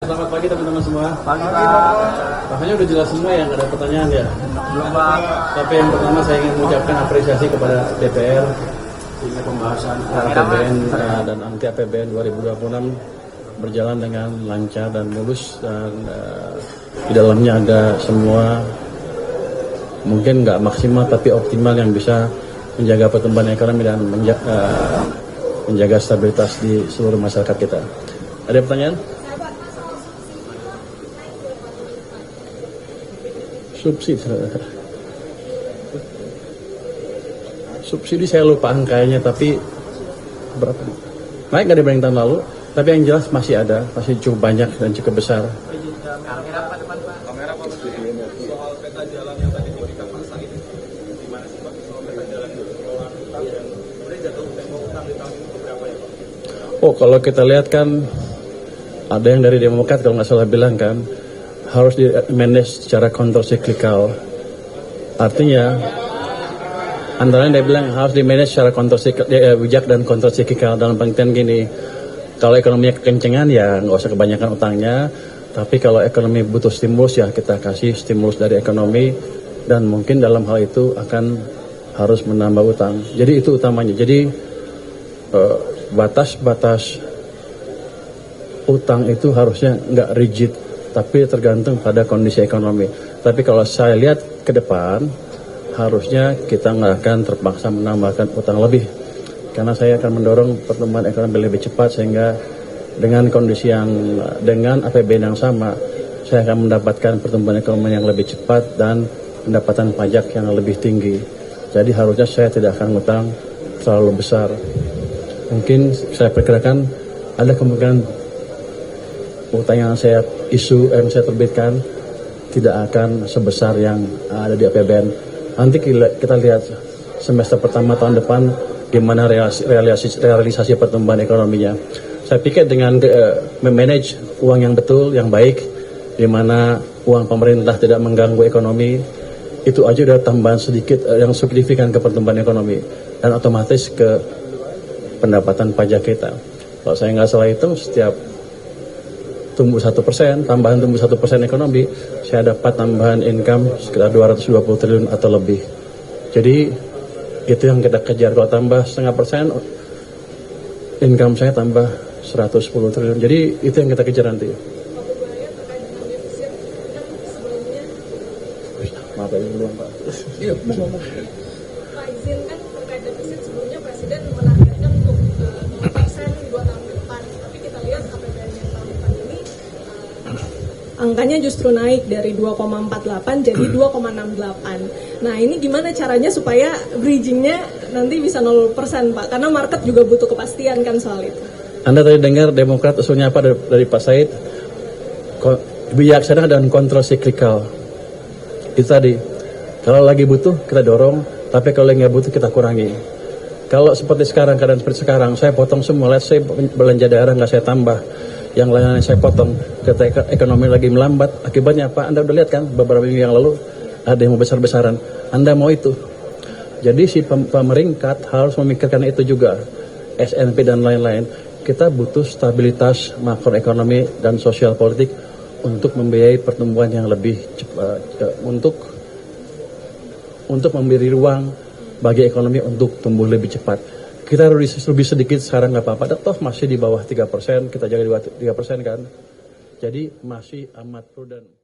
Selamat pagi teman-teman semua. Pagi Pak. Rasanya udah jelas semua ya, nggak ada pertanyaan ya. Belum Pak. Tapi yang pertama saya ingin mengucapkan apresiasi kepada DPR sehingga pembahasan APBN dan anti APBN 2026 berjalan dengan lancar dan mulus, dan di dalamnya ada semua mungkin nggak maksimal tapi optimal yang bisa menjaga pertumbuhan ekonomi dan menjaga stabilitas di seluruh masyarakat kita. Ada pertanyaan? Subsidi saya lupa angkanya, tapi berapa? Naik nggak dibanding tahun lalu, tapi yang jelas masih ada, masih cukup banyak dan cukup besar. Soal peta jalan yang tadi diberikan Pak Said, gimana sih Pak soal peta jalan pengelolaan utang dan kemudian jatuh tempo utang di tahun ini berapa ya Pak? Oh, kalau kita lihat kan ada yang dari Demokrat kalau nggak salah bilang kan harus di manage secara countercyclical. Artinya antara lain dia bilang harus di manage secara bijak dan countercyclical, dalam pengertian gini, kalau ekonominya kekencengan ya nggak usah kebanyakan utangnya, tapi kalau ekonomi butuh stimulus ya kita kasih stimulus dari ekonomi, dan mungkin dalam hal itu akan harus menambah utang. Jadi itu utamanya. Jadi batas-batas utang itu harusnya nggak rigid, tapi tergantung pada kondisi ekonomi. Tapi kalau saya lihat ke depan, harusnya kita nggak akan terpaksa menambahkan utang lebih, karena saya akan mendorong pertumbuhan ekonomi lebih cepat, sehingga dengan kondisi dengan APBN yang sama, saya akan mendapatkan pertumbuhan ekonomi yang lebih cepat dan pendapatan pajak yang lebih tinggi. Jadi harusnya saya tidak akan utang terlalu besar. Mungkin saya perkirakan ada kemungkinan utang yang saya terbitkan tidak akan sebesar yang ada di APBN. Nanti kita lihat semester pertama tahun depan gimana realisasi pertumbuhan ekonominya. Saya pikir dengan memanage uang yang betul, yang baik, di mana uang pemerintah tidak mengganggu ekonomi, itu aja udah tambahan sedikit yang signifikan ke pertumbuhan ekonomi, dan otomatis ke pendapatan pajak kita. Kalau saya nggak salah hitung, setiap tumbuh 1%, tambahan tumbuh 1% ekonomi, saya dapat tambahan income sekitar 220 triliun atau lebih. Jadi itu yang kita kejar. Kalau tambah 0,5%, income saya tambah 110 triliun. Jadi itu yang kita kejar nanti. Maaf ya, belum Pak. Iya, Pak, izinkan terkait defisit, sebelumnya Presiden menargetkan untuk 0% 2 tahun ke depan, tapi kita lihat APBN yang tahun depan ini angkanya justru naik dari 2,48 jadi 2,68. Nah, ini gimana caranya supaya bridgingnya nanti bisa 0% Pak? Karena market juga butuh kepastian kan soal itu. Anda tadi dengar Demokrat usulnya apa dari Pak Said? Bijaksana dan kontrol siklikal. Itu tadi. Kalau lagi butuh kita dorong, tapi kalau nggak butuh kita kurangi. Kalau seperti sekarang, keadaan seperti sekarang, saya potong semua. Let's say belanja daerah nggak saya tambah, yang lainnya saya potong. Ketika ekonomi lagi melambat, akibatnya apa? Anda udah lihat kan beberapa minggu yang lalu ada yang mau besar-besaran. Anda mau itu? Jadi si pemerintah harus memikirkan itu juga. SNP dan lain-lain. Kita butuh stabilitas makroekonomi dan sosial politik untuk membiayai pertumbuhan yang lebih cepat, untuk memberi ruang bagi ekonomi untuk tumbuh lebih cepat. Kita harus lebih sedikit sekarang nggak apa-apa, toh masih di bawah 3%, kita jaga di bawah 3% kan. Jadi masih amat prudent.